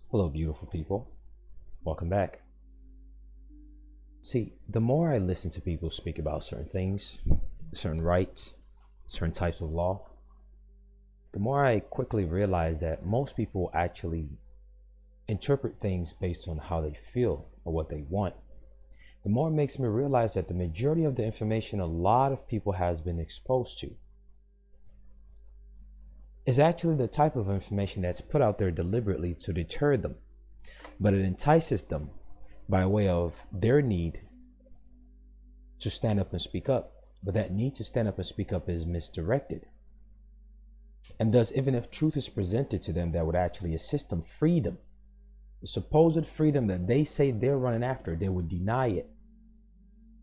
Hello, beautiful people. Welcome back. See, the more I listen to people speak about certain things, certain rights, certain types of law, the more I quickly realize that most people actually interpret things based on how they feel or what they want. The more it makes me realize that the majority of the information a lot of people has been exposed to is actually the type of information that's put out there deliberately to deter them, but it entices them by way of their need to stand up and speak up, but that need to stand up and speak up is misdirected. And thus, even if truth is presented to them that would actually assist them, freedom, the supposed freedom that they say they're running after, they would deny it.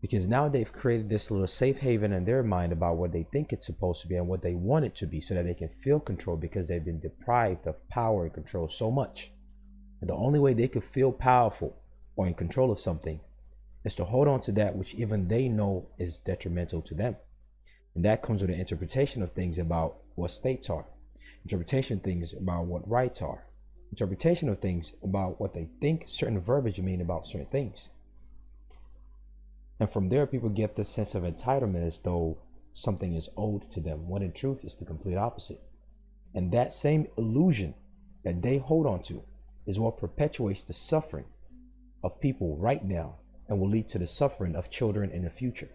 Because now they've created this little safe haven in their mind about what they think it's supposed to be and what they want it to be so that they can feel control because they've been deprived of power and control so much. And the only way they could feel powerful or in control of something is to hold on to that which even they know is detrimental to them. And that comes with an interpretation of things about what states are, interpretation of things about what rights are, interpretation of things about what they think certain verbiage mean about certain things. And from there, people get this sense of entitlement as though something is owed to them, when in truth it's the complete opposite. And that same illusion that they hold on to is what perpetuates the suffering of people right now and will lead to the suffering of children in the future.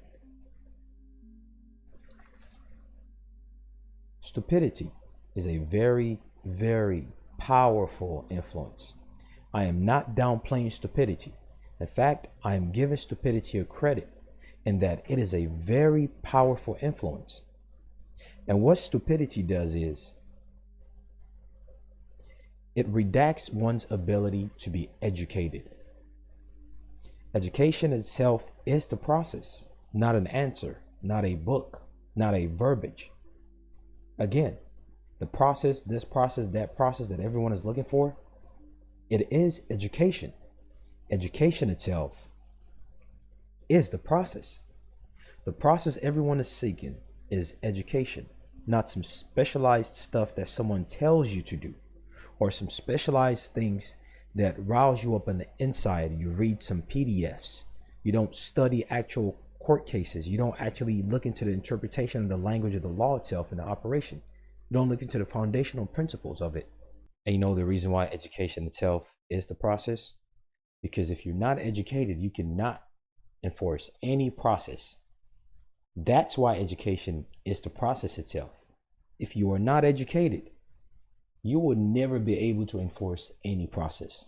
Stupidity is a very, very powerful influence. I am not downplaying stupidity. In fact, I am giving stupidity a credit in that it is a very powerful influence. And what stupidity does is it redacts one's ability to be educated. Education itself is the process, not an answer, not a book, not a verbiage. Again, the process, this process, that process that everyone is looking for, it is education. Education itself is the process. The process everyone is seeking is education, not some specialized stuff that someone tells you to do, or some specialized things that rouse you up on the inside. You read some PDFs. You don't study actual court cases. You don't actually look into the interpretation of the language of the law itself and the operation. You don't look into the foundational principles of it. And you know the reason why education itself is the process? Because if you're not educated, you cannot enforce any process. That's why education is the process itself. If you are not educated, you will never be able to enforce any process.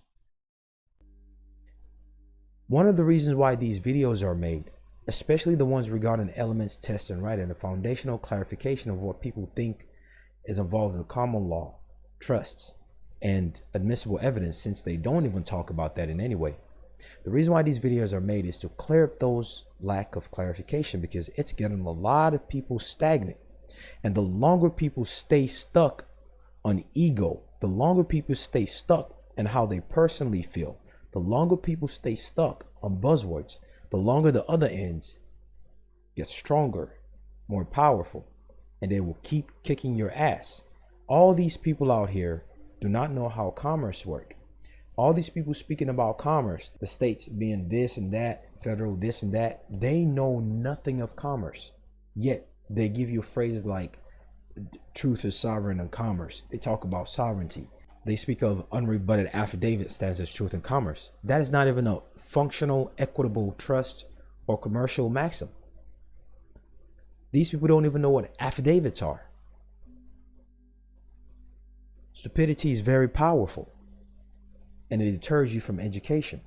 One of the reasons why these videos are made, especially the ones regarding elements, tests, and right, and the foundational clarification of what people think is involved in common law, trusts, and admissible evidence, since they don't even talk about that in any way. The reason why these videos are made is to clear up those lack of clarification, because it's getting a lot of people stagnant. And the longer people stay stuck on ego, the longer people stay stuck in how they personally feel, the longer people stay stuck on buzzwords, the longer the other ends get stronger, more powerful, and they will keep kicking your ass. All these people out here do not know how commerce works. All these people speaking about commerce, the states being this and that, federal this and that, they know nothing of commerce. Yet they give you phrases like truth is sovereign in commerce. They talk about sovereignty. They speak of unrebutted affidavit stands as truth in commerce. That is not even a functional, equitable trust or commercial maxim. These people don't even know what affidavits are. Stupidity is very powerful, and it deters you from education.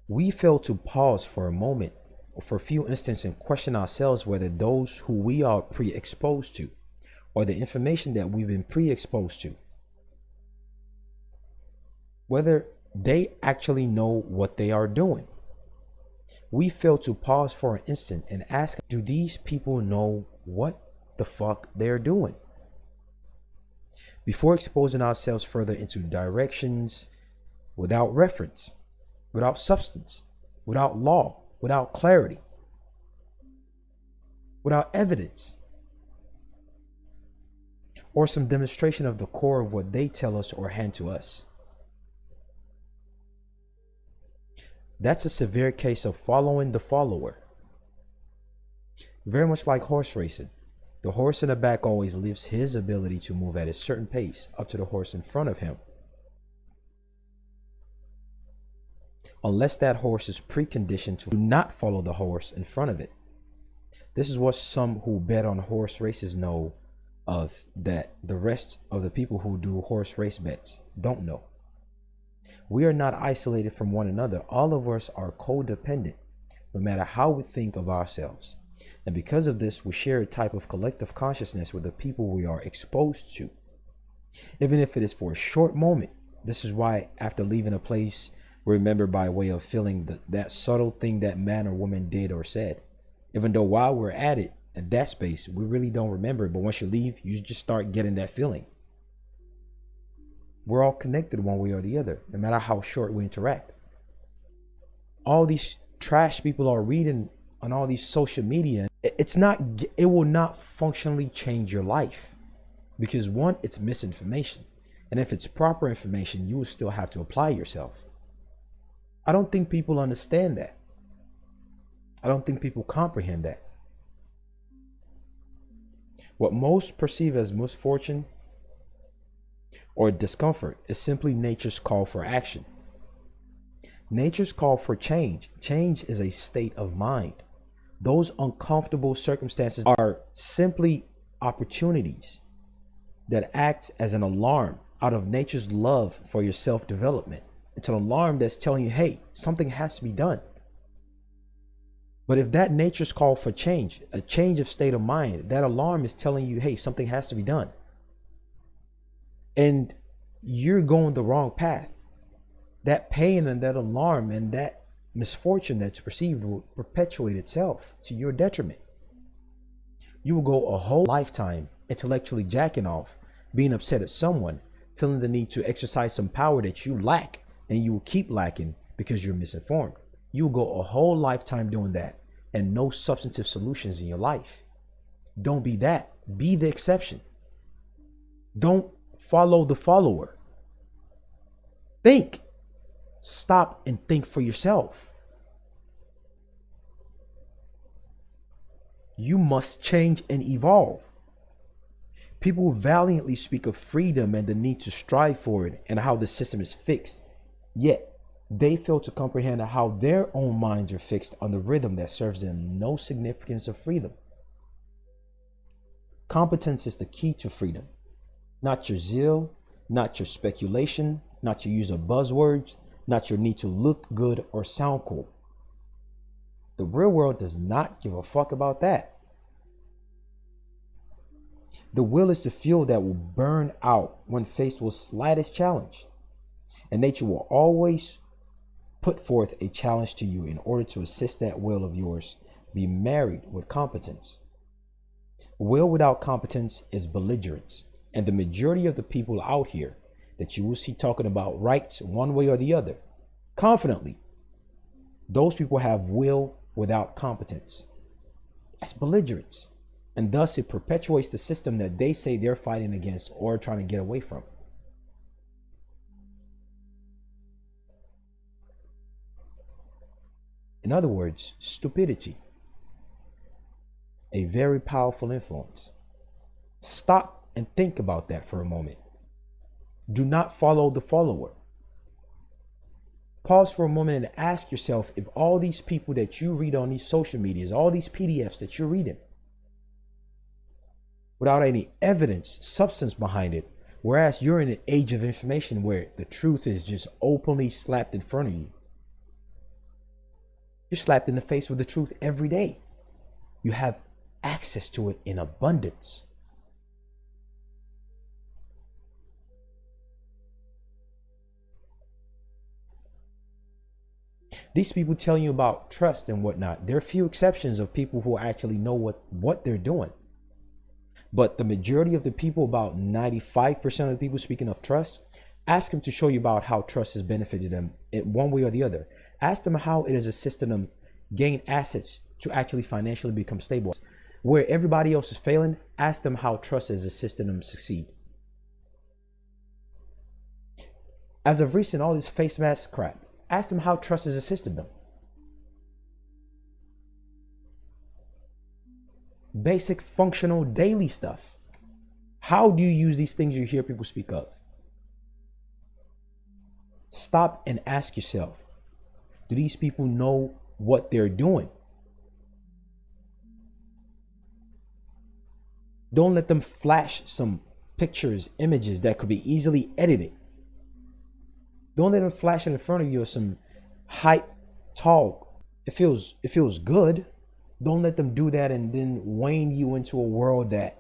We fail to pause for a moment, or for a few instances, and question ourselves whether those who we are pre-exposed to, or the information that we've been pre-exposed to, whether they actually know what they are doing. We fail to pause for an instant and ask, do these people know what the fuck they're doing? Before exposing ourselves further into directions without reference, without substance, without law, without clarity, without evidence, or some demonstration of the core of what they tell us or hand to us. That's a severe case of following the follower. Very much like horse racing. The horse in the back always leaves his ability to move at a certain pace up to the horse in front of him, unless that horse is preconditioned to not follow the horse in front of it. This is what some who bet on horse races know of that the rest of the people who do horse race bets don't know. We are not isolated from one another. All of us are codependent, no matter how we think of ourselves. And because of this, we share a type of collective consciousness with the people we are exposed to, even if it is for a short moment. This is why after leaving a place, we remember by way of feeling that subtle thing that man or woman did or said. Even though while we're at it, at that space, we really don't remember it. But once you leave, you just start getting that feeling. We're all connected one way or the other, no matter how short we interact. All these trash people are reading on all these social media. It will not functionally change your life, because one, it's misinformation, and if it's proper information, you will still have to apply yourself. I don't think people understand that. I don't think people comprehend that. What most perceive as misfortune or discomfort is simply nature's call for action. Nature's call for change. Change is a state of mind. Those uncomfortable circumstances are simply opportunities that act as an alarm out of nature's love for your self-development. It's an alarm that's telling you, hey, something has to be done. But if that nature's call for change, a change of state of mind, that alarm is telling you, hey, something has to be done, and you're going the wrong path, that pain and that alarm and that misfortune that's perceived will perpetuate itself to your detriment. You will go a whole lifetime intellectually jacking off, being upset at someone, feeling the need to exercise some power that you lack, and you will keep lacking because you're misinformed. You will go a whole lifetime doing that and no substantive solutions in your life. Don't be that. Be the exception. Don't follow the follower. Think. Stop and think for yourself. You must change and evolve. People valiantly speak of freedom and the need to strive for it and how the system is fixed, yet they fail to comprehend how their own minds are fixed on the rhythm that serves them no significance of freedom. Competence is the key to freedom, not your zeal, not your speculation, not your use of buzzwords, not your need to look good or sound cool. The real world does not give a fuck about that. The will is the fuel that will burn out when faced with slightest challenge. And nature will always put forth a challenge to you in order to assist that will of yours be married with competence. Will without competence is belligerence. And the majority of the people out here that you will see talking about rights one way or the other, confidently, those people have will without competence. That's belligerence. And thus it perpetuates the system that they say they're fighting against or trying to get away from. In other words, stupidity. A very powerful influence. Stop and think about that for a moment. Do not follow the follower. Pause for a moment and ask yourself if all these people that you read on these social medias, all these PDFs that you're reading, without any evidence, substance behind it, whereas you're in an age of information where the truth is just openly slapped in front of you. You're slapped in the face with the truth every day. You have access to it in abundance. These people tell you about trust and whatnot. There are few exceptions of people who actually know what they're doing. But the majority of the people, about 95% of the people speaking of trust, ask them to show you about how trust has benefited them in one way or the other. Ask them how it has assisted them gain assets to actually financially become stable. Where everybody else is failing, ask them how trust has assisted them succeed. As of recent, all this face mask crap, Ask them how trust has assisted them. Basic functional daily stuff. How do you use these things you hear people speak of? Stop and ask yourself, do these people know what they're doing? Don't let them flash some pictures, images that could be easily edited. Don't let them flash in front of you some hype talk. It feels good. Don't let them do that and then wane you into a world that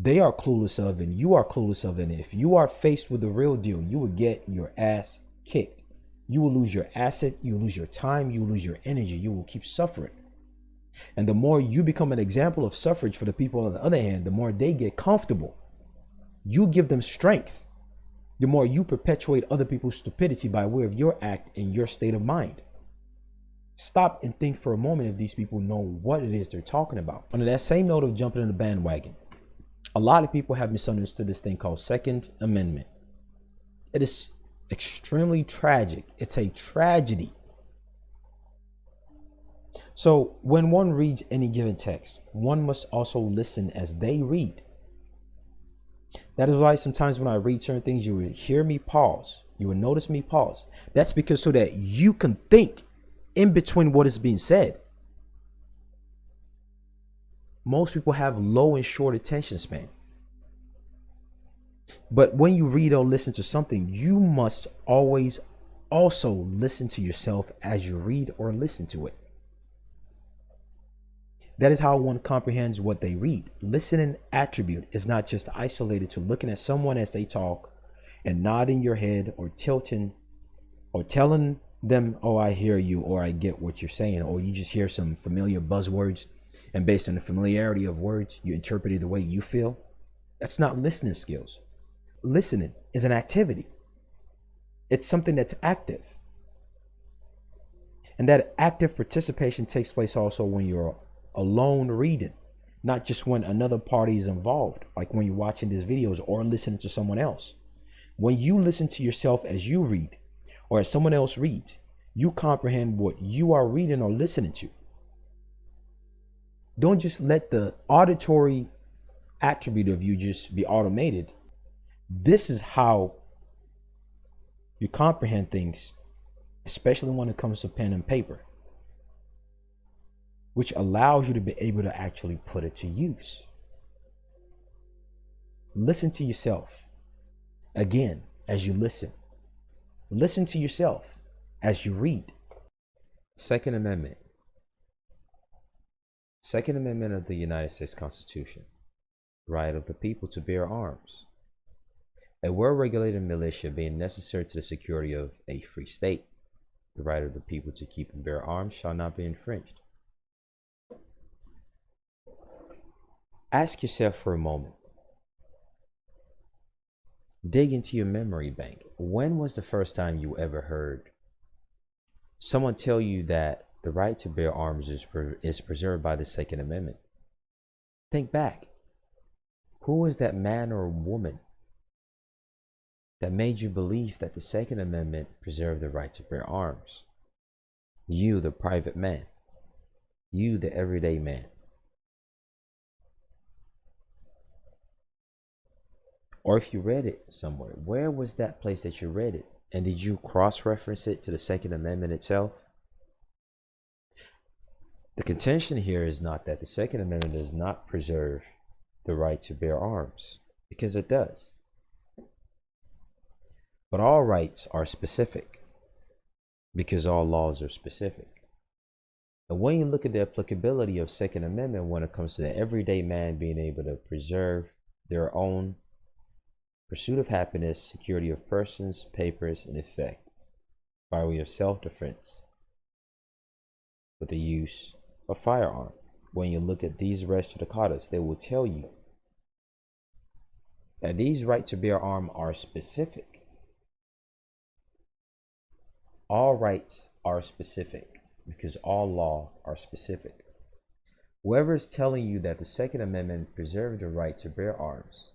they are clueless of and you are clueless of. And if you are faced with the real deal, you will get your ass kicked. You will lose your asset, you will lose your time, you will lose your energy, you will keep suffering. And the more you become an example of suffrage for the people on the other hand, the more they get comfortable. You give them strength. The more you perpetuate other people's stupidity by way of your act and your state of mind. Stop and think for a moment if these people know what it is they're talking about. On that same note of jumping in the bandwagon, a lot of people have misunderstood this thing called Second Amendment. It is extremely tragic. It's a tragedy. So when one reads any given text, one must also listen as they read. That is why sometimes when I read certain things, you will hear me pause. You will notice me pause. That's because so that you can think in between what is being said. Most people have low and short attention span. But when you read or listen to something, you must always also listen to yourself as you read or listen to it. That is how one comprehends what they read. Listening attribute is not just isolated to looking at someone as they talk and nodding your head or tilting or telling them, oh, I hear you, or I get what you're saying, or you just hear some familiar buzzwords and based on the familiarity of words, you interpret it the way you feel. That's not listening skills. Listening is an activity. It's something that's active. And that active participation takes place also when you're alone reading, not just when another party is involved, like when you're watching these videos or listening to someone else. When you listen to yourself as you read or as someone else reads, you comprehend what you are reading or listening to. Don't just let the auditory attribute of you just be automated. This is how you comprehend things, especially when it comes to pen and paper, which allows you to be able to actually put it to use. Listen to yourself. Again, as you listen. Listen to yourself as you read. Second Amendment. Second Amendment of the United States Constitution. Right of the people to bear arms. A well-regulated militia being necessary to the security of a free state. The right of the people to keep and bear arms shall not be infringed. Ask yourself for a moment. Dig into your memory bank. When was the first time you ever heard someone tell you that the right to bear arms is preserved by the Second Amendment? Think back. Who was that man or woman that made you believe that the Second Amendment preserved the right to bear arms? You, the private man. You, the everyday man. Or if you read it somewhere, where was that place that you read it? And did you cross-reference it to the Second Amendment itself? The contention here is not that the Second Amendment does not preserve the right to bear arms, because it does. But all rights are specific, because all laws are specific. And when you look at the applicability of Second Amendment when it comes to the everyday man being able to preserve their own pursuit of happiness, security of persons, papers, and effect by way of self-defense with the use of firearm. When you look at these res judicatae, they will tell you that these right to bear arms are specific. All rights are specific because all law are specific. Whoever is telling you that the Second Amendment preserved the right to bear arms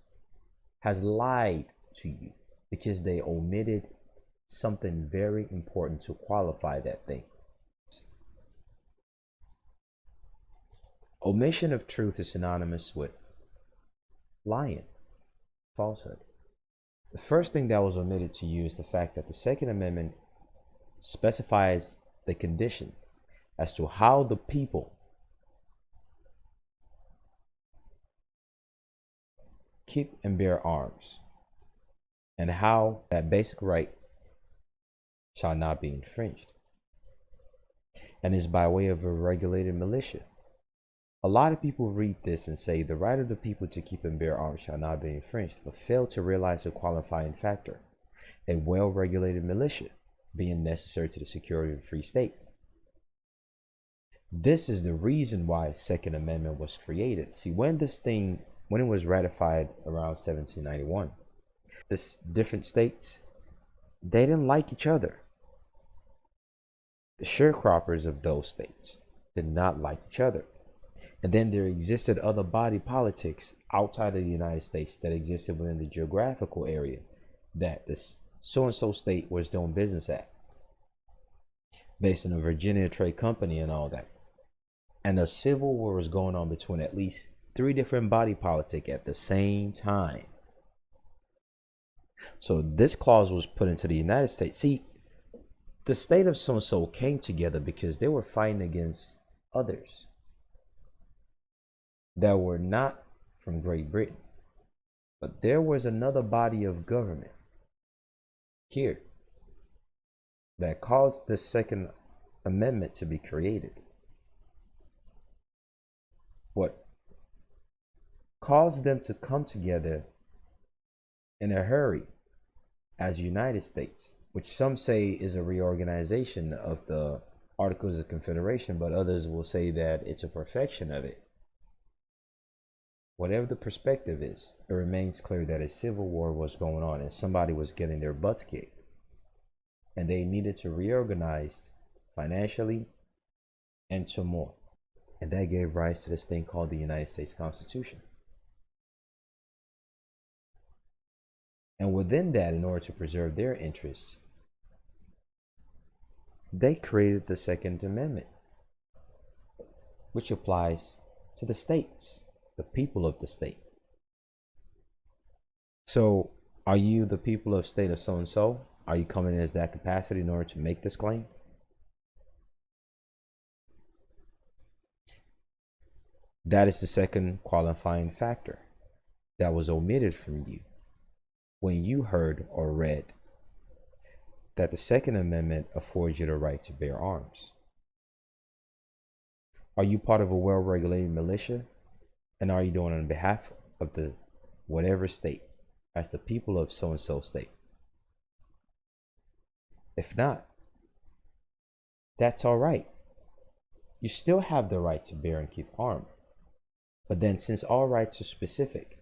has lied to you because they omitted something very important to qualify that thing. Omission of truth is synonymous with lying, falsehood. The first thing that was omitted to you is the fact that the Second Amendment specifies the condition as to how the people keep and bear arms, and how that basic right shall not be infringed, and is by way of a regulated militia. A lot of people read this and say the right of the people to keep and bear arms shall not be infringed, but fail to realize the qualifying factor, a well-regulated militia being necessary to the security of a free state. This is the reason why the Second Amendment was created. See, when it was ratified around 1791, this different states, they didn't like each other. The sharecroppers of those states did not like each other. And then there existed other body politics outside of the United States that existed within the geographical area that this so-and-so state was doing business at, based on the Virginia Trade Company and all that. And a civil war was going on between at least 3 different body politic at the same time. So this clause was put into the United States. See, the state of so-and-so came together because they were fighting against others that were not from Great Britain. But there was another body of government here that caused the Second Amendment to be created. What caused them to come together in a hurry as United States, which some say is a reorganization of the Articles of Confederation, but others will say that it's a perfection of it. Whatever the perspective is, it remains clear that a civil war was going on and somebody was getting their butts kicked. And they needed to reorganize financially and to more. And that gave rise to this thing called the United States Constitution. And within that, in order to preserve their interests, they created the Second Amendment, which applies to the states, the people of the state. So, are you the people of state of so-and-so? Are you coming in as that capacity in order to make this claim? That is the second qualifying factor that was omitted from you when you heard or read that the Second Amendment affords you the right to bear arms. Are you part of a well-regulated militia? And are you doing it on behalf of the whatever state, as the people of so-and-so state? If not, that's all right. You still have the right to bear and keep arms. But then, since all rights are specific,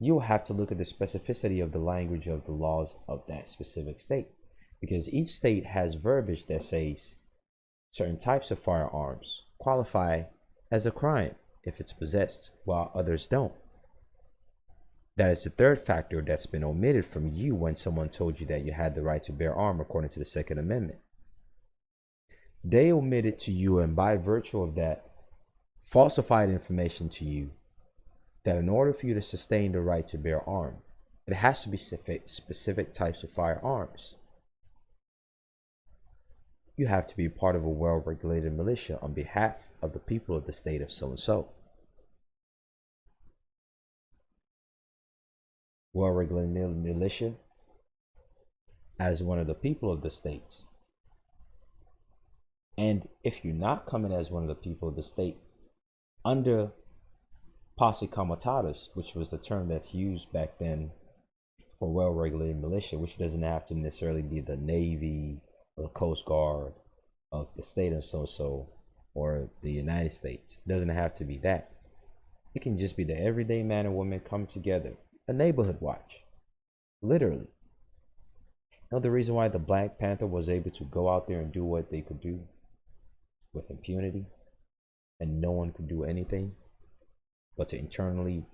you will have to look at the specificity of the language of the laws of that specific state, because each state has verbiage that says certain types of firearms qualify as a crime if it's possessed, while others don't. That is the third factor that's been omitted from you when someone told you that you had the right to bear arms according to the Second Amendment. They omitted to you, and by virtue of that, falsified information to you, that in order for you to sustain the right to bear arms, it has to be specific types of firearms. You have to be part of a well-regulated militia on behalf of the people of the state of so-and-so. Well-regulated militia as one of the people of the states. And if you're not coming as one of the people of the state, under posse comitatus, which was the term that's used back then for well-regulated militia, which doesn't have to necessarily be the Navy or the Coast Guard of the state of so-so or the United States. It doesn't have to be that. It can just be the everyday man and woman come together. A neighborhood watch. Literally. You know the reason why the Black Panther was able to go out there and do what they could do with impunity, and no one could do anything but to internally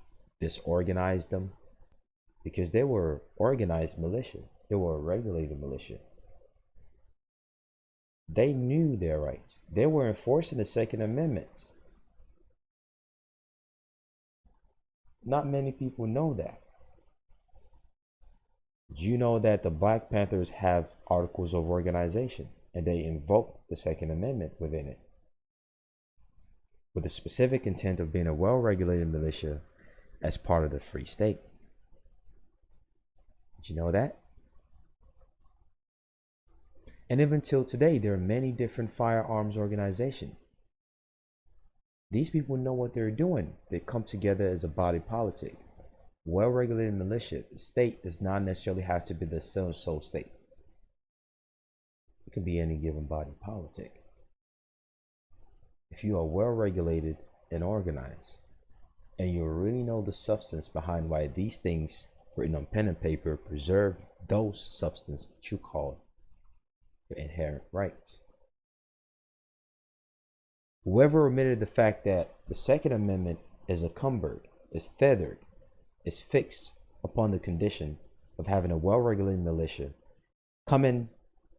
disorganize them? Because they were organized militia. They were a regulated militia. They knew their rights. They were enforcing the Second Amendment. Not many people know that. You know that the Black Panthers have articles of organization and they invoke the Second Amendment within it with the specific intent of being a well-regulated militia as part of the free state. Did you know that? And even till today, there are many different firearms organizations. These people know what they're doing. They come together as a body politic. Well-regulated militia, the state does not necessarily have to be the so-and-so state. It can be any given body politic. If you are well-regulated and organized, and you really know the substance behind why these things written on pen and paper preserve those substance that you call your inherent rights. Whoever omitted the fact that the Second Amendment is encumbered, is tethered, is fixed upon the condition of having a well-regulated militia come in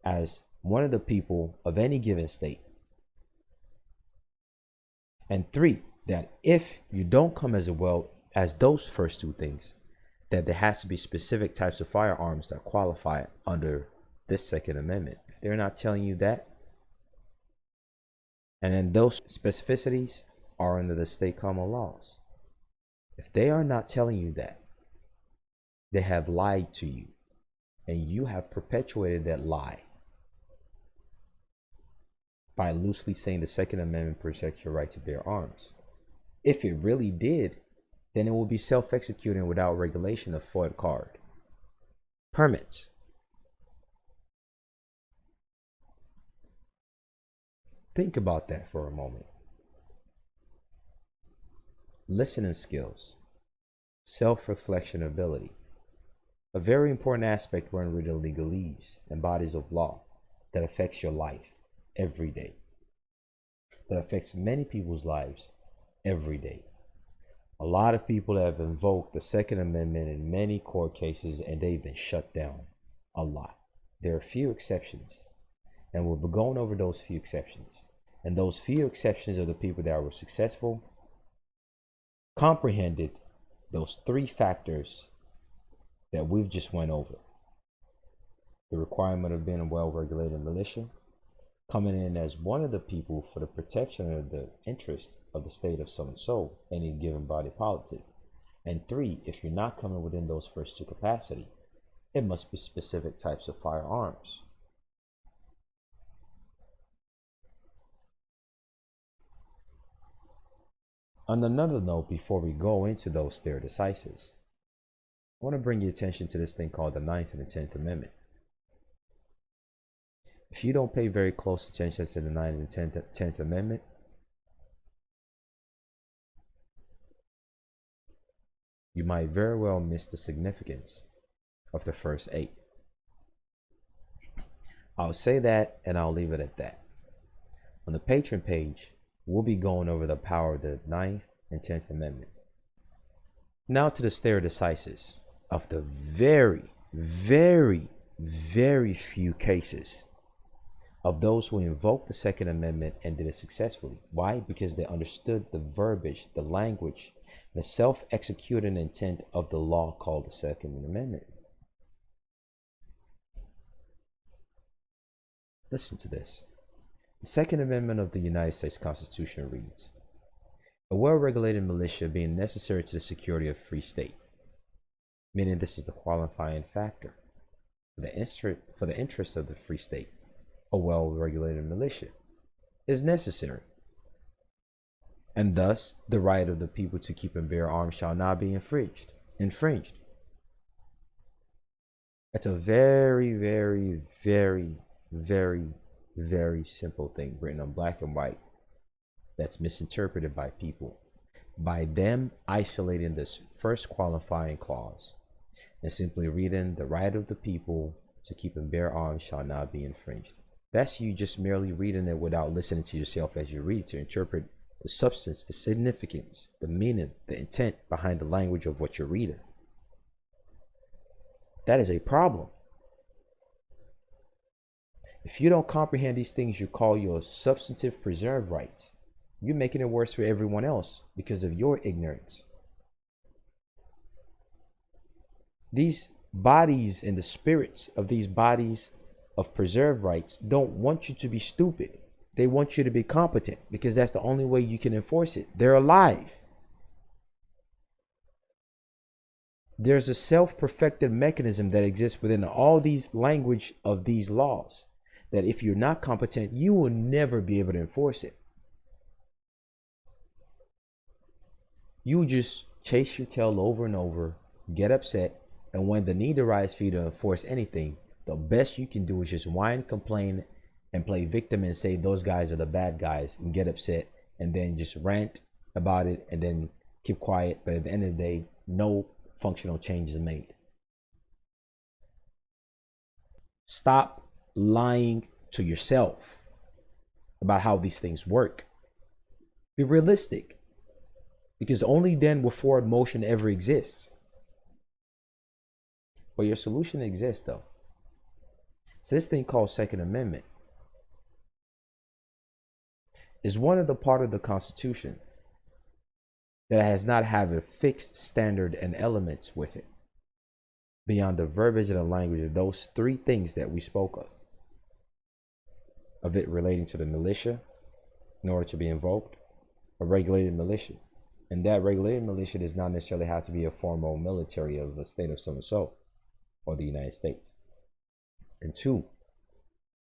as one of the people of any given state. And 3, that if you don't come as those first 2 things, that there has to be specific types of firearms that qualify under this Second Amendment. If they're not telling you that, and then those specificities are under the state common laws. If they are not telling you that, they have lied to you, and you have perpetuated that lie by loosely saying the Second Amendment protects your right to bear arms. If it really did, then it will be self-executing without regulation of FOID card. Permits. Think about that for a moment. Listening skills, self-reflection ability, a very important aspect when reading legalese and bodies of law that affects your life every day, that affects many people's lives every day. A lot of people have invoked the Second Amendment in many court cases and they've been shut down a lot. There are few exceptions, and we'll be going over those few exceptions. And those few exceptions are the people that were successful, comprehended those 3 factors that we've just went over. The requirement of being a well-regulated militia, coming in as one of the people for the protection of the interest of the state of so-and-so, any given body politic. And 3, if you're not coming within those first 2 capacity, it must be specific types of firearms. On another note, before we go into those stare decisis, I want to bring your attention to this thing called the 9th and the 10th Amendment. If you don't pay very close attention to the 9th and 10th Amendment, you might very well miss the significance of the first 8. I'll say that and I'll leave it at that. On the Patreon page, we'll be going over the power of the 9th and 10th Amendment. Now to the stare decisis of the very, very, very few cases of those who invoked the Second Amendment and did it successfully. Why? Because they understood the verbiage, the language, the self-executing intent of the law called the Second Amendment. Listen to this. The Second Amendment of the United States Constitution reads, a well-regulated militia being necessary to the security of a free state, meaning this is the qualifying factor. For the interest of the free state, a well-regulated militia is necessary, and thus the right of the people to keep and bear arms shall not be infringed. That's a very, very, very, very, very simple thing written on black and white that's misinterpreted by people, by them isolating this first qualifying clause and simply reading the right of the people to keep and bear arms shall not be infringed. That's you just merely reading it without listening to yourself as you read to interpret the substance, the significance, the meaning, the intent behind the language of what you're reading. That is a problem. If you don't comprehend these things you call your substantive preserved rights, you're making it worse for everyone else because of your ignorance. These bodies and the spirits of these bodies of preserved rights don't want you to be stupid. They want you to be competent because that's the only way you can enforce it. They're alive. There's a self-perfected mechanism that exists within all these language of these laws that if you're not competent, you will never be able to enforce it. You will just chase your tail over and over, get upset, and when the need arises for you to enforce anything, the best you can do is just whine, complain, and play victim and say those guys are the bad guys and get upset and then just rant about it and then keep quiet. But at the end of the day, no functional change is made. Stop lying to yourself about how these things work. Be realistic, because only then will forward motion ever exist. But your solution exists though. So this thing called Second Amendment is one of the part of the Constitution that has not have a fixed standard and elements with it beyond the verbiage and the language of those three things that we spoke of it relating to the militia in order to be invoked, a regulated militia. And that regulated militia does not necessarily have to be a formal military of the state of so and so or the United States. And two,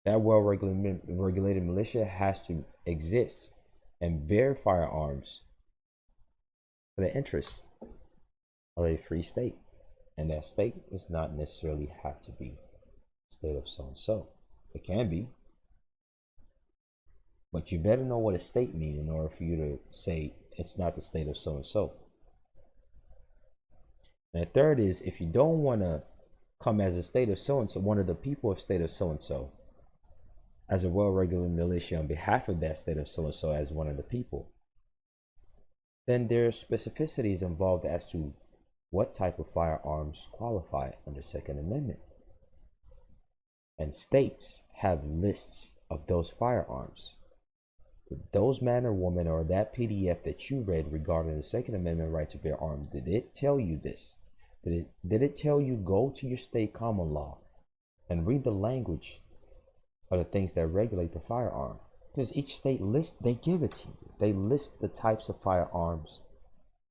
that well-regulated militia has to exist and bear firearms for the interests of a free state. And that state does not necessarily have to be the state of so and so. It can be. But you better know what a state means in order for you to say it's not the state of so and so. And the third is, if you don't want to come as a state of so and so, one of the people of state of so and so, as a well-regulated militia on behalf of that state of so and so as one of the people, then there are specificities involved as to what type of firearms qualify under Second Amendment. And states have lists of those firearms. Those man or woman or that PDF that you read regarding the Second Amendment right to bear arms, did it tell you this? Did it tell you go to your state common law and read the language of the things that regulate the firearm? Because each state lists, they give it to you. They list the types of firearms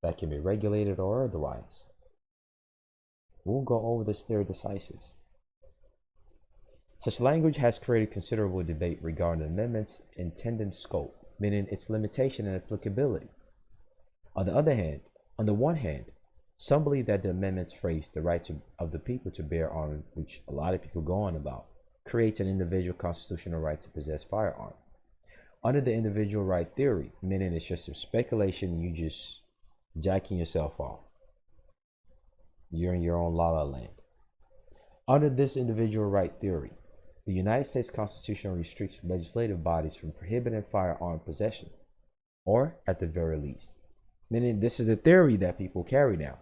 that can be regulated or otherwise. We'll go over the stare decisis. Such language has created considerable debate regarding the amendment's intended scope, meaning its limitation and applicability. On the one hand, some believe that the amendment's phrase, the right of the people to bear arms, which a lot of people go on about, creates an individual constitutional right to possess firearms. Under the individual right theory, meaning it's just a speculation, you just jacking yourself off. You're in your own la-la land. Under this individual right theory, the United States Constitution restricts legislative bodies from prohibiting firearm possession, or at the very least, meaning this is the theory that people carry now,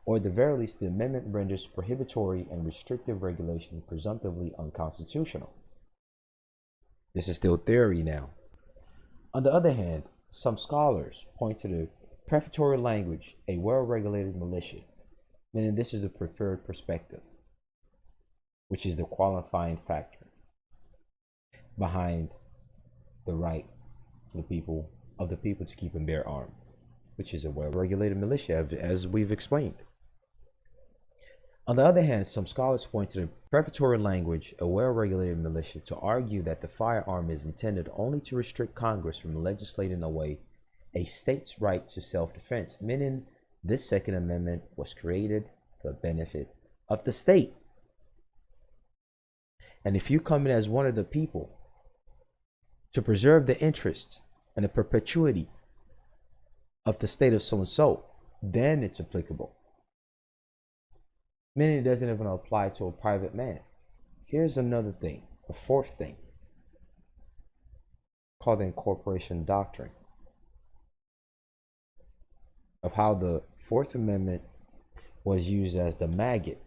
or at the very least, the amendment renders prohibitory and restrictive regulation presumptively unconstitutional. This is still theory now. On the other hand, some scholars point to the prefatory language, a well-regulated militia, meaning this is the preferred perspective, which is the qualifying factor behind the right of the people to keep and bear arms, which is a well-regulated militia, as we've explained. On the other hand, some scholars point to the prefatory language, a well-regulated militia, to argue that the firearm is intended only to restrict Congress from legislating away a state's right to self-defense, meaning this Second Amendment was created for the benefit of the state. And if you come in as one of the people to preserve the interests and the perpetuity of the state of so-and-so, then it's applicable. Meaning it doesn't even apply to a private man. Here's another thing, the fourth thing, called the incorporation doctrine, of how the Fourth Amendment was used as the maggot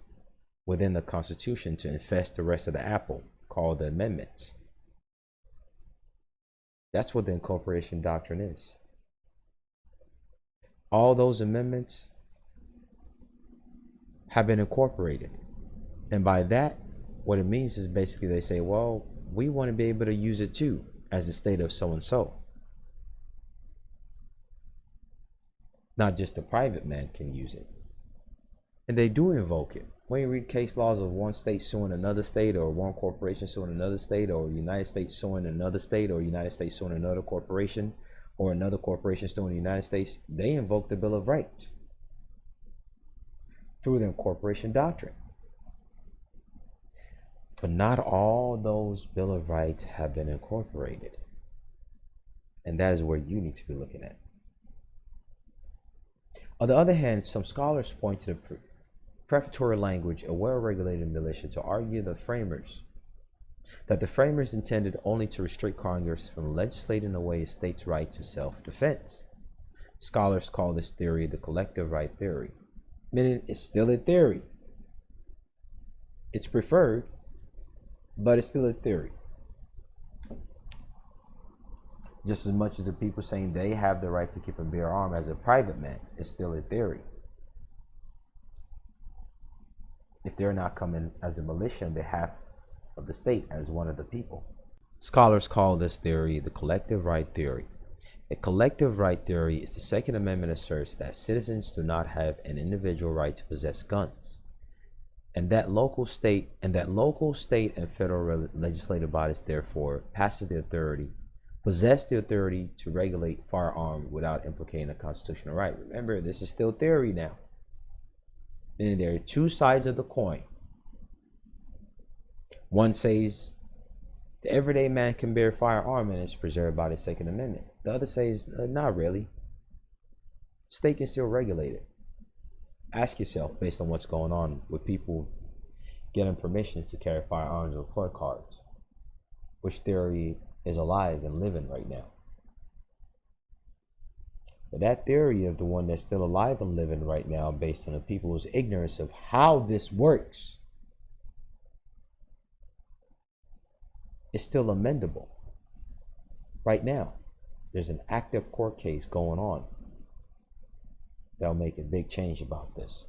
within the Constitution to infest the rest of the apple, called the amendments. That's what the incorporation doctrine is. All those amendments have been incorporated. And by that, what it means is basically they say, well, we want to be able to use it too, as the state of so and so. Not just a private man can use it. And they do invoke it. When you read case laws of one state suing another state, or one corporation suing another state, or the United States suing another state, or the United States suing another corporation, or another corporation suing the United States, they invoke the Bill of Rights through the incorporation doctrine. But not all those Bill of Rights have been incorporated. And that is where you need to be looking at. On the other hand, some scholars point to the prefatory language, a well-regulated militia, to argue that the framers intended only to restrict Congress from legislating away a state's right to self-defense. Scholars call this theory the collective right theory, meaning it's still a theory. It's preferred, but it's still a theory. Just as much as the people saying they have the right to keep and bear arms as a private man, it's still a theory. If they're not coming as a militia on behalf of the state as one of the people. Scholars call this theory the collective right theory. A collective right theory is the Second Amendment asserts that citizens do not have an individual right to possess guns, and that local state and federal legislative bodies therefore possess the authority to regulate firearms without implicating a constitutional right. Remember, this is still theory now. And there are two sides of the coin. One says the everyday man can bear a firearm and it's preserved by the Second Amendment. The other says not really. State can still regulate it. Ask yourself, based on what's going on with people getting permissions to carry firearms or flood cards, which theory is alive and living right now. But that theory of the one that's still alive and living right now, based on the people's ignorance of how this works, is still amendable. Right now, there's an active court case going on that'll make a big change about this.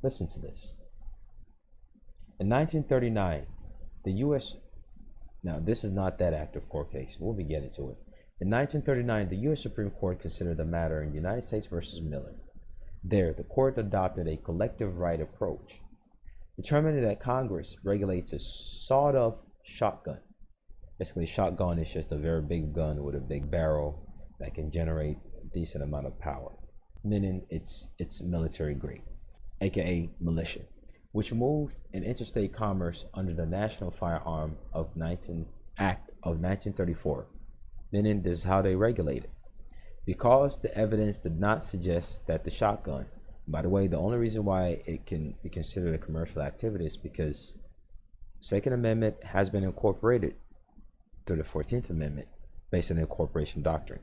Listen to this. In 1939, the U.S. Now, this is not that active court case. We'll be getting to it. In 1939, the U.S. Supreme Court considered the matter in United States versus Miller. There, the court adopted a collective right approach, determining that Congress regulates a sawed-off shotgun. Basically, a shotgun is just a very big gun with a big barrel that can generate a decent amount of power, meaning it's military grade, aka militia, which moved in interstate commerce under the National Firearm Act of 1934. Meaning this is how they regulate it. Because the evidence did not suggest that the shotgun, by the way, the only reason why it can be considered a commercial activity is because the Second Amendment has been incorporated through the 14th Amendment based on the incorporation doctrine.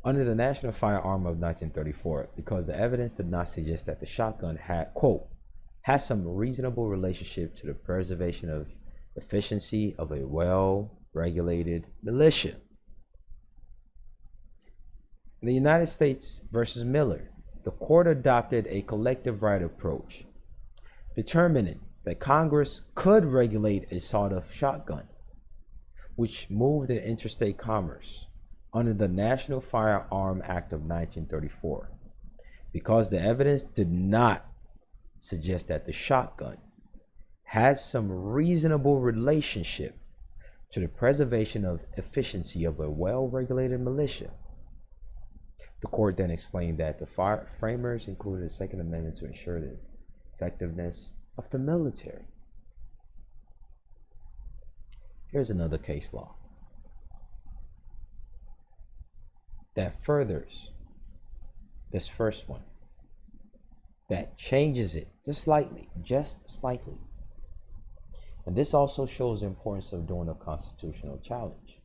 Under the National Firearm of 1934, because the evidence did not suggest that the shotgun had, quote, has some reasonable relationship to the preservation of efficiency of a well-regulated militia. In the United States versus Miller, the court adopted a collective right approach, determining that Congress could regulate a sawed-off shotgun, which moved in interstate commerce under the National Firearm Act of 1934, because the evidence did not suggest that the shotgun has some reasonable relationship to the preservation of efficiency of a well-regulated militia. The court then explained that the framers included the Second Amendment to ensure the effectiveness of the military. Here's another case law that furthers this first one, that changes it just slightly. And this also shows the importance of doing a constitutional challenge.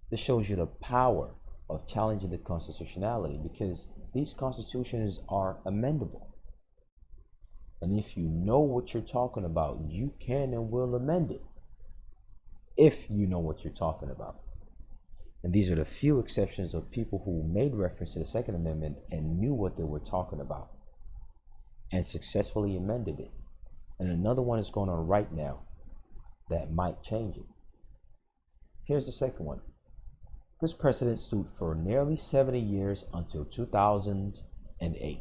This shows you the power of challenging the constitutionality, because these constitutions are amendable. And if you know what you're talking about, you can and will amend it. If you know what you're talking about. And these are the few exceptions of people who made reference to the Second Amendment and knew what they were talking about and successfully amended it. And another one is going on right now that might change it. Here's the second one. This precedent stood for nearly 70 years until 2008.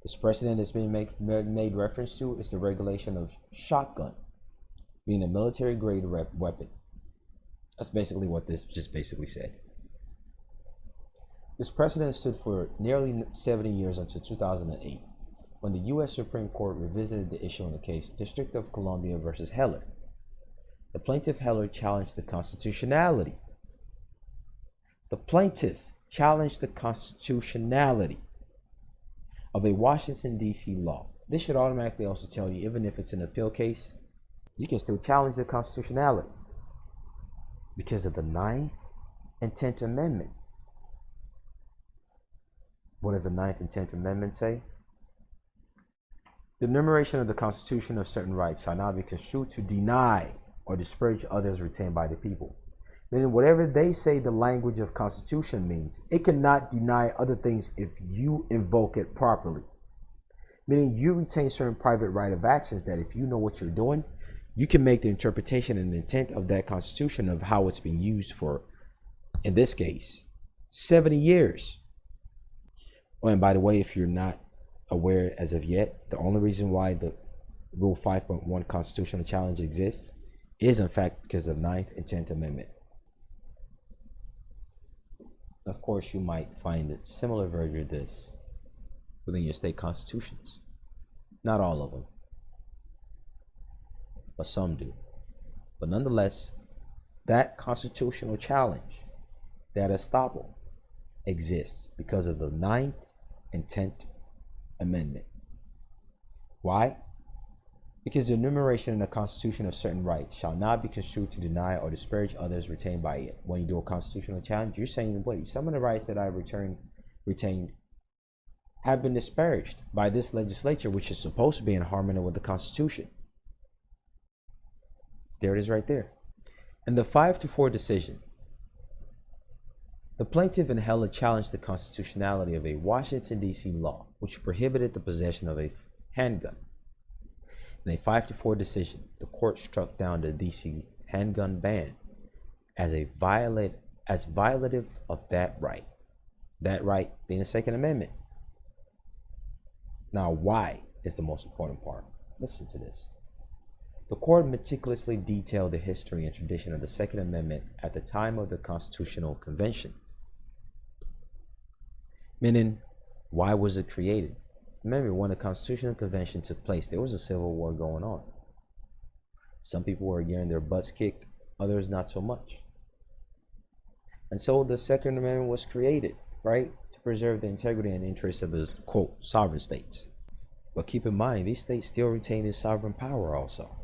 This precedent that's being made reference to is the regulation of shotgun being a military-grade weapon. That's basically what this just basically said. This precedent stood for nearly 70 years until 2008, when the U.S. Supreme Court revisited the issue in the case District of Columbia versus Heller. The plaintiff Heller challenged the constitutionality. The plaintiff challenged the constitutionality of a Washington, D.C. law. This should automatically also tell you, even if it's an appeal case, you can still challenge the constitutionality because of the 9th and 10th Amendment. What does the 9th and 10th Amendment say? The enumeration of the Constitution of certain rights shall not be construed to deny or disparage others retained by the people. Meaning whatever they say the language of Constitution means, it cannot deny other things if you invoke it properly. Meaning you retain certain private right of actions that if you know what you're doing, you can make the interpretation and intent of that Constitution of how it's been used for, in this case, 70 years. Oh, and by the way, if you're not aware as of yet, the only reason why the Rule 5.1 constitutional challenge exists is in fact because of the 9th and 10th Amendment. Of course, you might find a similar version of this within your state constitutions. Not all of them, but some do. But nonetheless, that constitutional challenge, that estoppel, exists because of the 9th and 10th Amendment. Why? Because the enumeration in the Constitution of certain rights shall not be construed to deny or disparage others retained by it. When you do a constitutional challenge, you're saying, wait, some of the rights that I retained have been disparaged by this legislature, which is supposed to be in harmony with the Constitution. There it is right there. In the 5-4 decision, the plaintiff in Heller challenged the constitutionality of a Washington, D.C. law which prohibited the possession of a handgun. In a 5-4 decision, the court struck down the D.C. handgun ban as violative of that right. That right being the Second Amendment. Now, why is the most important part? Listen to this. The court meticulously detailed the history and tradition of the Second Amendment at the time of the Constitutional Convention. Meaning, why was it created? Remember, when the Constitutional Convention took place, there was a civil war going on. Some people were getting their butts kicked, others not so much. And so the Second Amendment was created, right, to preserve the integrity and interests of the, quote, sovereign states. But keep in mind, these states still retain their sovereign power also.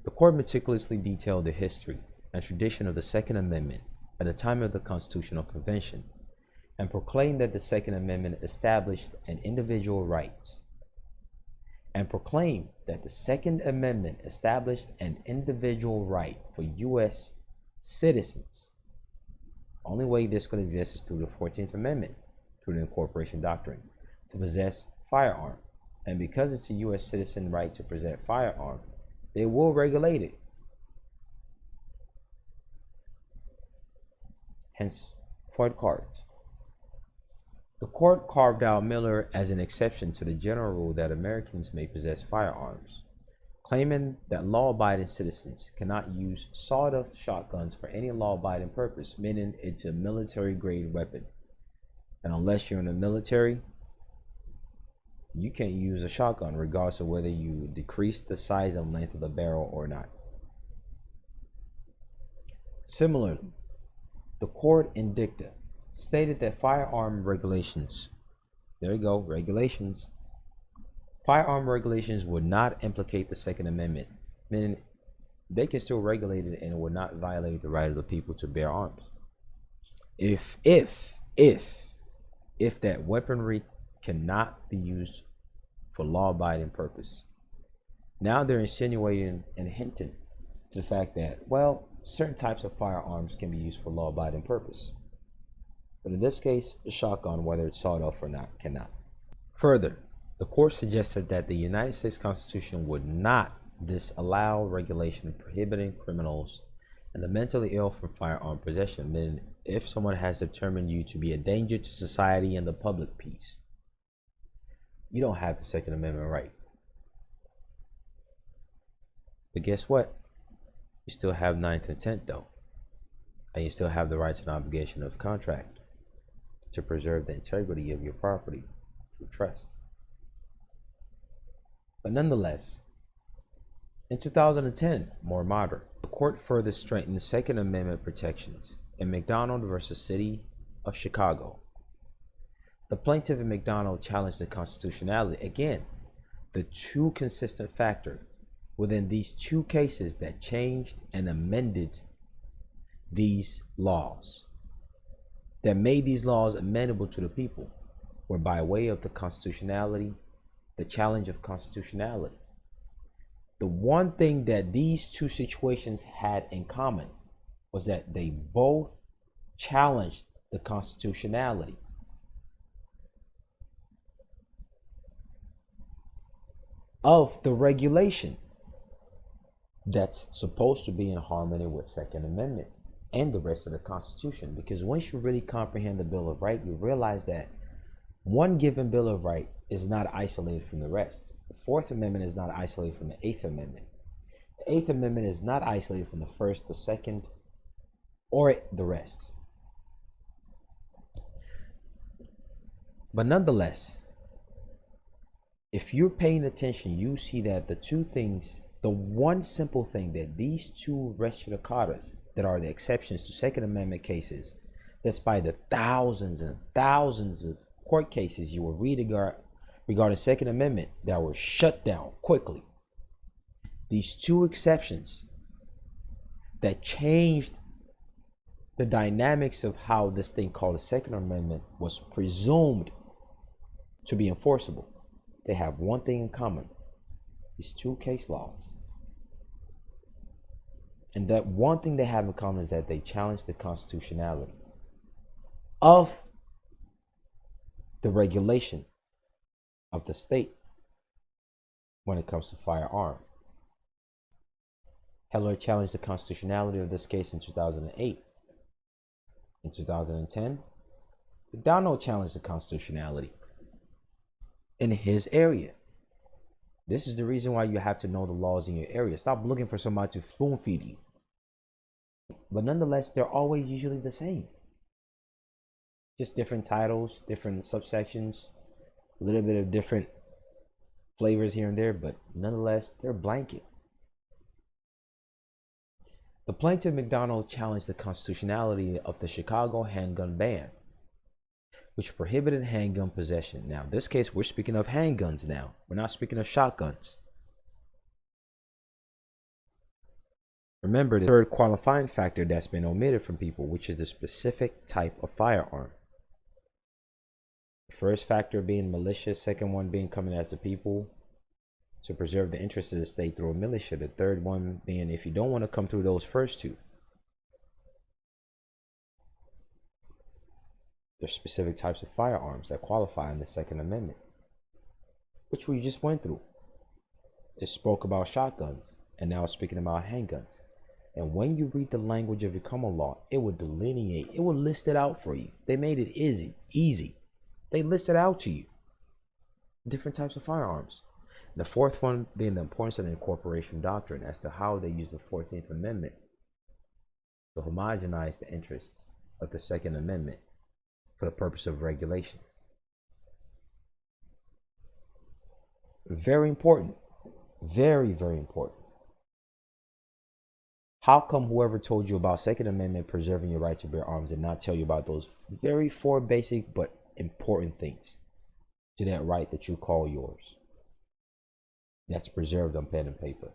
The court meticulously detailed the history and tradition of the Second Amendment at the time of the Constitutional Convention, and proclaimed that the Second Amendment established an individual right. For U.S. citizens. The only way this could exist is through the 14th Amendment, through the incorporation doctrine, to possess firearm. And because it's a U.S. citizen right to possess firearm, they will regulate it. Hence, for the court. The court carved out Miller as an exception to the general rule that Americans may possess firearms, claiming that law-abiding citizens cannot use sawed-off shotguns for any law-abiding purpose, meaning it's a military-grade weapon. And unless you're in the military, you can't use a shotgun regardless of whether you decrease the size and length of the barrel or not. Similarly, the court in dicta stated that firearm regulations, firearm regulations would not implicate the Second Amendment, meaning they can still regulate it and it would not violate the right of the people to bear arms. if if that weaponry cannot be used for law-abiding purpose. Now they're insinuating and hinting to the fact that, well, certain types of firearms can be used for law-abiding purpose. But in this case, the shotgun, whether it's sawed off or not, cannot. Further, the court suggested that the United States Constitution would not disallow regulation prohibiting criminals and the mentally ill from firearm possession, meaning if someone has determined you to be a danger to society and the public peace, you don't have the Second Amendment right. But guess what? You still have Ninth and Tenth though, and you still have the rights and obligation of contract to preserve the integrity of your property through trust. But nonetheless, in 2010, more modern, the court further strengthened Second Amendment protections in McDonald versus City of Chicago. The plaintiff in McDonald challenged the constitutionality. Again, the two consistent factor within these two cases that changed and amended these laws, that made these laws amendable to the people, were by way of the constitutionality, the challenge of constitutionality. The one thing that these two situations had in common was that they both challenged the constitutionality of the regulation that's supposed to be in harmony with Second Amendment and the rest of the Constitution. Because once you really comprehend the Bill of Rights, you realize that one given Bill of Rights is not isolated from the rest. The Fourth Amendment is not isolated from the Eighth Amendment. The Eighth Amendment is not isolated from the First, the Second, or the rest. But nonetheless, if you're paying attention, you see that the two things, the one simple thing that these two res judicata's that are the exceptions to Second Amendment cases, despite the thousands and thousands of court cases you will read regarding Second Amendment that were shut down quickly, these two exceptions that changed the dynamics of how this thing called the Second Amendment was presumed to be enforceable, they have one thing in common: these two case laws. And that one thing they have in common is that they challenge the constitutionality of the regulation of the state when it comes to firearm. Heller challenged the constitutionality of this case in 2008. In 2010, McDonald challenged the constitutionality in his area. This is the reason why you have to know the laws in your area. Stop looking for somebody to spoon feed you. But nonetheless, they're always usually the same. Just different titles, different subsections, a little bit of different flavors here and there, but nonetheless, they're blanket. The plaintiff McDonald challenged the constitutionality of the Chicago handgun ban, which prohibited handgun possession. Now, in this case, we're speaking of handguns now. We're not speaking of shotguns. Remember the third qualifying factor that's been omitted from people, which is the specific type of firearm. The first factor being militia, second one being coming as the people to preserve the interests of the state through a militia. The third one being if you don't want to come through those first two, there's specific types of firearms that qualify in the Second Amendment, which we just went through. It spoke about shotguns, and now it's speaking about handguns. And when you read the language of your common law, it would delineate, it would list it out for you. They made it easy. They listed out to you different types of firearms. The fourth one being the importance of the incorporation doctrine as to how they use the 14th Amendment to homogenize the interests of the Second Amendment for the purpose of regulation. Very important. Very, very important. How come whoever told you about Second Amendment preserving your right to bear arms did not tell you about those very four basic but important things to that right that you call yours, that's preserved on pen and paper?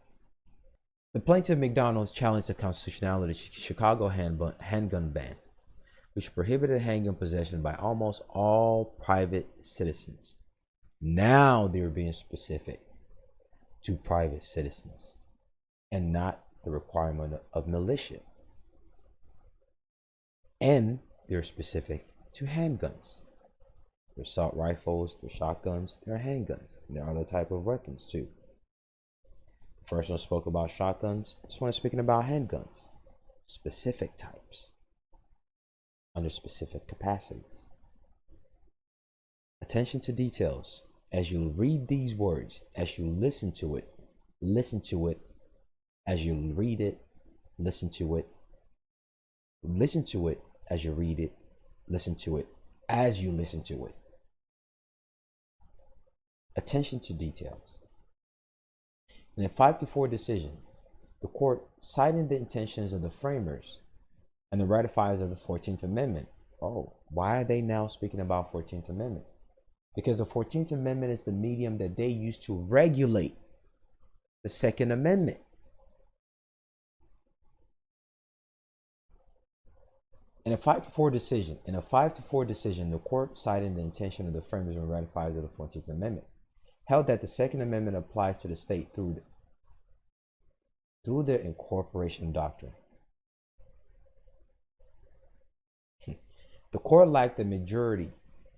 The plaintiff McDonald challenged the constitutionality of the Chicago handgun ban, which prohibited handgun possession by almost all private citizens. Now they're being specific to private citizens and not the requirement of militia. And they're specific to handguns. They're assault rifles, they're shotguns, they're handguns. And there are other type of weapons too. The first one spoke about shotguns. This one is speaking about handguns. Specific types. Under specific capacities. Attention to details. As you read these words, as you listen to it, as you read it, listen to it as you read it, listen to it as you listen to it. Attention to details. In a 5-4 decision, the court, citing the intentions of the framers and the ratifiers of the 14th Amendment. Oh, why are they now speaking about 14th Amendment? Because the 14th Amendment is the medium that they use to regulate the Second Amendment. In a 5-4 decision, the court, citing the intention of the framers and ratifiers of the 14th Amendment, held that the Second Amendment applies to the state through the incorporation doctrine. The court lacked a majority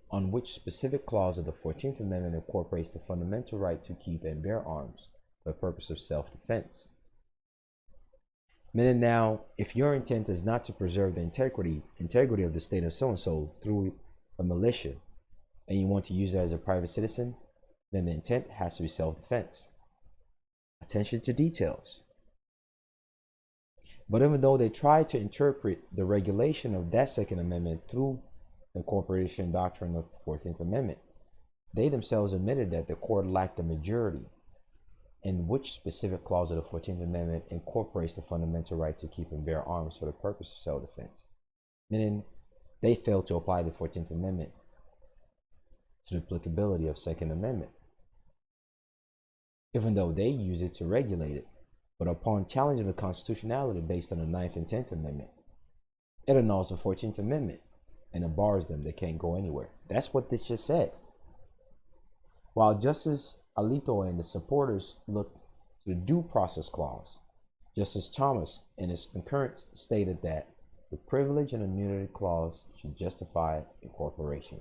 on which specific clause of the 14th Amendment incorporates the fundamental right to keep and bear arms for the purpose of self-defense. Meaning now, if your intent is not to preserve the integrity of the state of so-and-so through a militia, and you want to use that as a private citizen, then the intent has to be self-defense. Attention to details. But even though they tried to interpret the regulation of that Second Amendment through the incorporation doctrine of the 14th Amendment, they themselves admitted that the court lacked a majority in which specific clause of the 14th Amendment incorporates the fundamental right to keep and bear arms for the purpose of self-defense. Meaning, they failed to apply the 14th Amendment to the applicability of Second Amendment, even though they use it to regulate it. But upon challenging the constitutionality based on the 9th and 10th Amendment, it annuls the 14th Amendment and it bars them. They can't go anywhere. That's what this just said. While Justice Alito and the supporters looked to the Due Process Clause, Justice Thomas in his concurrence stated that the Privilege and Immunity Clause should justify incorporation.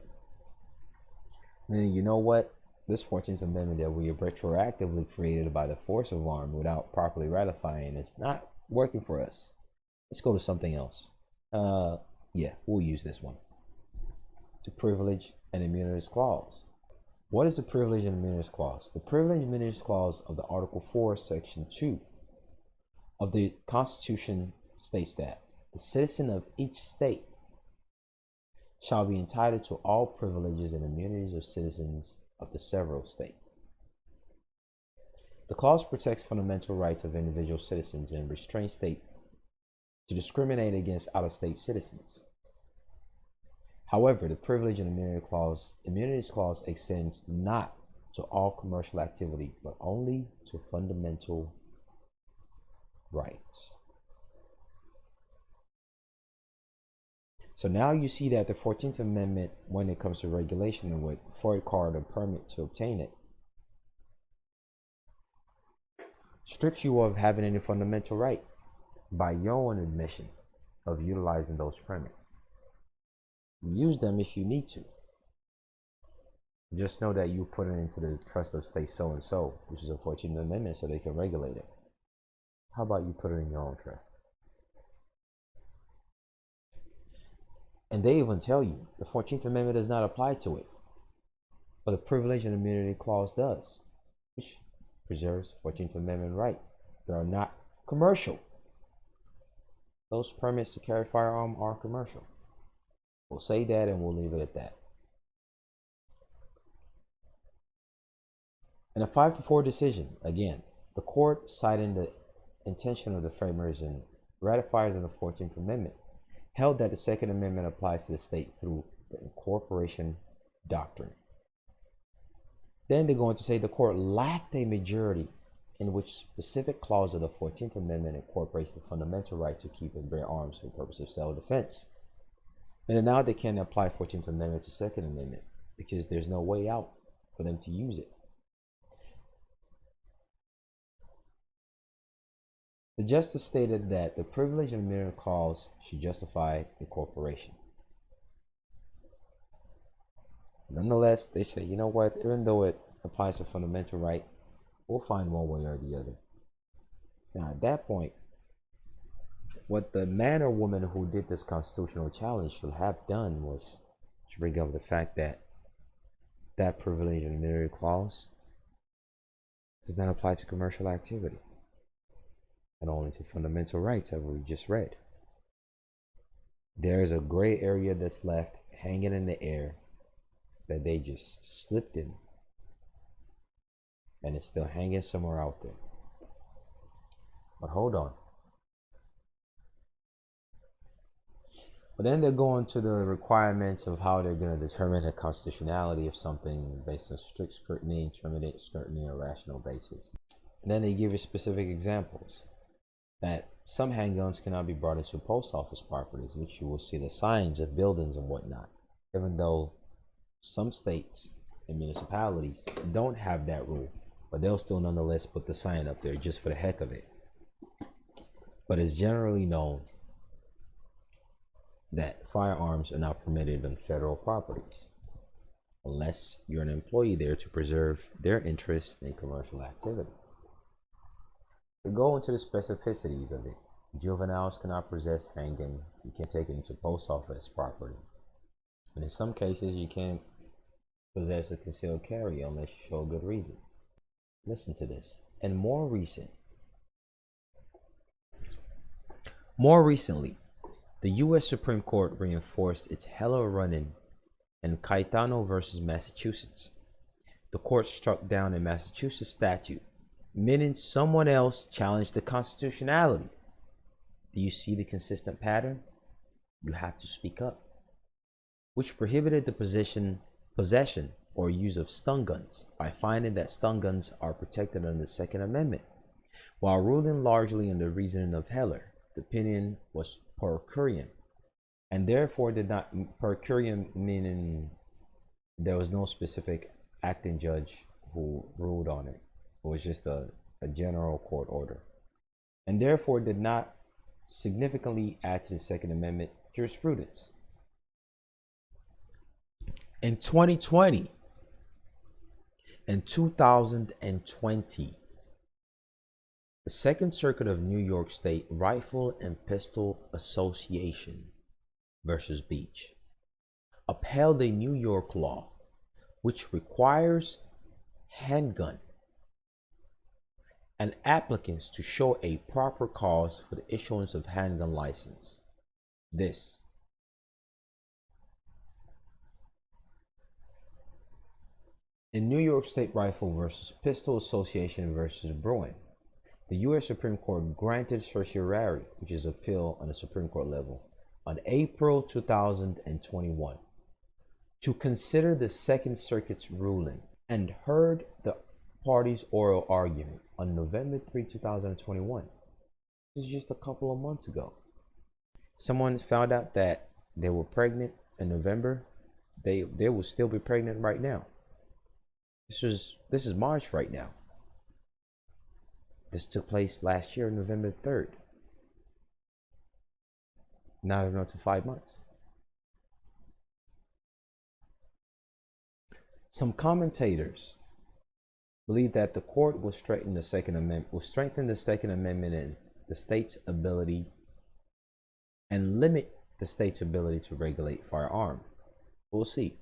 Meaning, you know what? This 14th Amendment that we have retroactively created by the force of arm without properly ratifying is not working for us. Let's go to something else. Yeah, we'll use this one. The Privilege and Immunities Clause. What is the Privilege and Immunities Clause? The Privilege and Immunities Clause of the Article 4, Section 2 of the Constitution states that the citizen of each state shall be entitled to all privileges and immunities of citizens of the several states. The clause protects fundamental rights of individual citizens and restrains states to discriminate against out-of-state citizens. However, the Privilege and Immunities Clause extends not to all commercial activity, but only to fundamental rights. So now you see that the 14th Amendment, when it comes to regulation and with FOIA card or permit to obtain it, strips you of having any fundamental right by your own admission of utilizing those permits. Use them if you need to. Just know that you put it into the trust of state so-and-so, which is a 14th Amendment, so they can regulate it. How about you put it in your own trust? And they even tell you the 14th Amendment does not apply to it, but the Privilege and Immunity Clause does, which preserves 14th Amendment right. They are not commercial. Those permits to carry firearm are commercial. We'll say that and we'll leave it at that. In a 5-4 decision, again, the court, citing the intention of the framers and ratifiers of the 14th Amendment, held that the Second Amendment applies to the state through the incorporation doctrine. Then they go on to say the court lacked a majority in which specific clause of the 14th Amendment incorporates the fundamental right to keep and bear arms for the purpose of self-defense. And then now they can't apply 14th Amendment to Second Amendment because there's no way out for them to use it. The justice stated that the privilege and immunity clause should justify incorporation. Nonetheless, they say, you know what, even though it applies to fundamental right, we'll find one way or the other. Now, at that point, what the man or woman who did this constitutional challenge should have done was to bring up the fact that that privilege and immunity clause does not apply to commercial activity, and only to fundamental rights, as we just read. There is a gray area that's left hanging in the air that they just slipped in, and it's still hanging somewhere out there. But hold on. But then they're going to the requirements of how they're going to determine the constitutionality of something based on strict scrutiny, intermediate scrutiny, or rational basis. And then they give you specific examples that some handguns cannot be brought into post office properties, which you will see the signs of buildings and whatnot, even though some states and municipalities don't have that rule, but they'll still nonetheless put the sign up there just for the heck of it. But it's generally known that firearms are not permitted on federal properties unless you're an employee there to preserve their interest in commercial activity. To go into the specificities of it, juveniles cannot possess handgun. You can't take it into post office property, and in some cases you can't possess a concealed carry unless you show a good reason. Listen to this. And more recently, the U.S. Supreme Court reinforced its hella running in Caetano versus Massachusetts. The court struck down a Massachusetts statute, meaning someone else challenged the constitutionality. Do you see the consistent pattern? You have to speak up. Which prohibited the possession or use of stun guns by finding that stun guns are protected under the Second Amendment. While ruling largely on the reasoning of Heller, the opinion was per curiam, and therefore did not, per curiam meaning there was no specific acting judge who ruled on it. It was just a general court order, and therefore did not significantly add to the Second Amendment jurisprudence. In 2020, the Second Circuit of New York State Rifle and Pistol Association versus Beach upheld a New York law which requires handgun and applicants to show a proper cause for the issuance of handgun license. This in New York State Rifle versus Pistol Association versus Bruin, the U.S. Supreme Court granted certiorari, which is appeal on the Supreme Court level, on April 2021 to consider the Second Circuit's ruling and heard the parties' oral argument on November 3, 2021. This is just a couple of months ago. Someone found out that they were pregnant in November. They will still be pregnant right now. This is March right now. This took place last year, November 3rd. Not even up to 5 months. Some commentators believe that the court will strengthen the Second Amendment and the state's ability and limit the state's ability to regulate firearms. We'll see.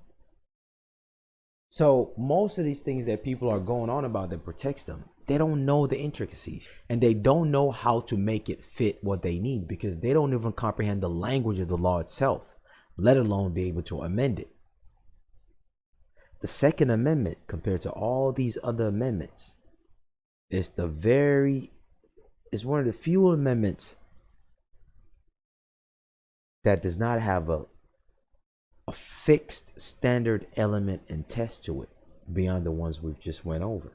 So most of these things that people are going on about that protects them, they don't know the intricacies, and they don't know how to make it fit what they need, because they don't even comprehend the language of the law itself, let alone be able to amend it. The Second Amendment, compared to all these other amendments, is one of the few amendments that does not have a fixed standard element and test to it beyond the ones we've just went over.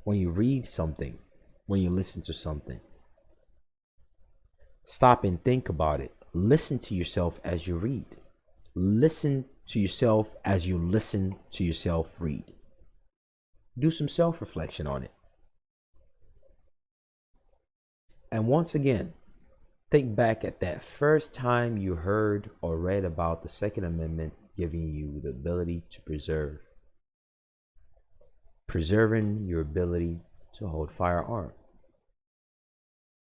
when you read something, when you listen to something, stop and think about it. Listen to yourself as you read. Listen to yourself as you listen to yourself read. Do some self-reflection on it. And once again, think back at that first time you heard or read about the Second Amendment giving you the ability to preserving your ability to hold firearm.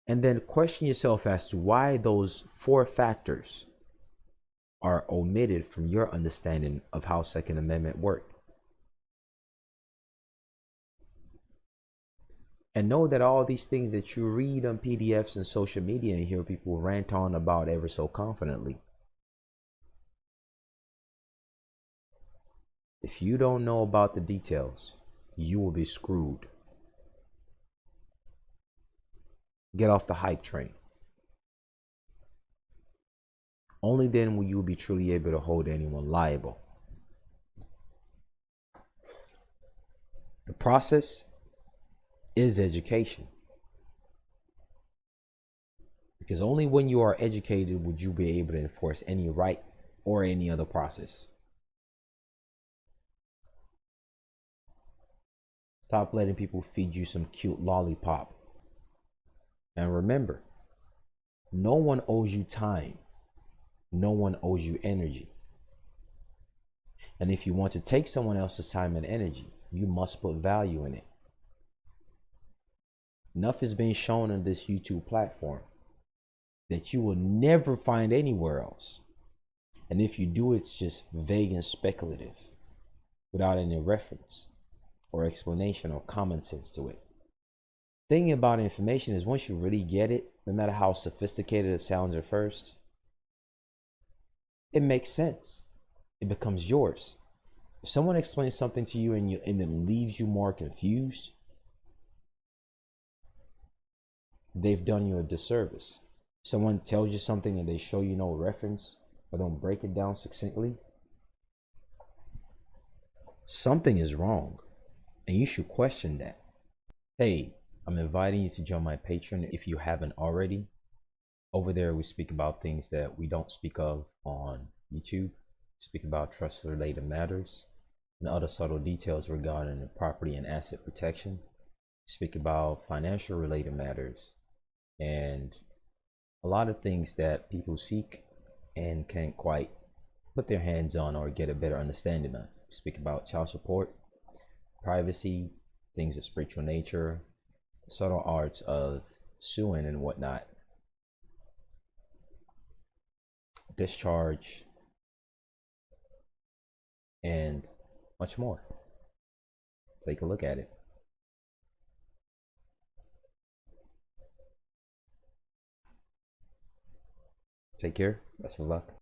And then question yourself as to why those 4 factors are omitted from your understanding of how Second Amendment work. And know that all these things that you read on PDFs and social media and hear people rant on about ever so confidently, if you don't know about the details, you will be screwed. Get off the hype train. Only then will you be truly able to hold anyone liable. The process is education. Because only when you are educated would you be able to enforce any right or any other process. Stop letting people feed you some cute lollipop. And remember, no one owes you time. No one owes you energy. And if you want to take someone else's time and energy, you must put value in it. Enough is being shown on this YouTube platform that you will never find anywhere else. And if you do, it's just vague and speculative, without any reference or explanation or common sense to it. The thing about information is once you really get it, no matter how sophisticated it sounds at first, it makes sense. It becomes yours. If someone explains something to you and it leaves you more confused, they've done you a disservice. Someone tells you something and they show you no reference or don't break it down succinctly, something is wrong and you should question that. Hey, I'm inviting you to join my Patreon if you haven't already. Over there we speak about things that we don't speak of on YouTube. We speak about trust related matters and other subtle details regarding the property and asset protection. We speak about financial related matters and a lot of things that people seek and can't quite put their hands on or get a better understanding of. We speak about child support, privacy, things of spiritual nature, subtle arts of suing and whatnot, discharge, and much more. Take a look at it. Take care. Best of luck.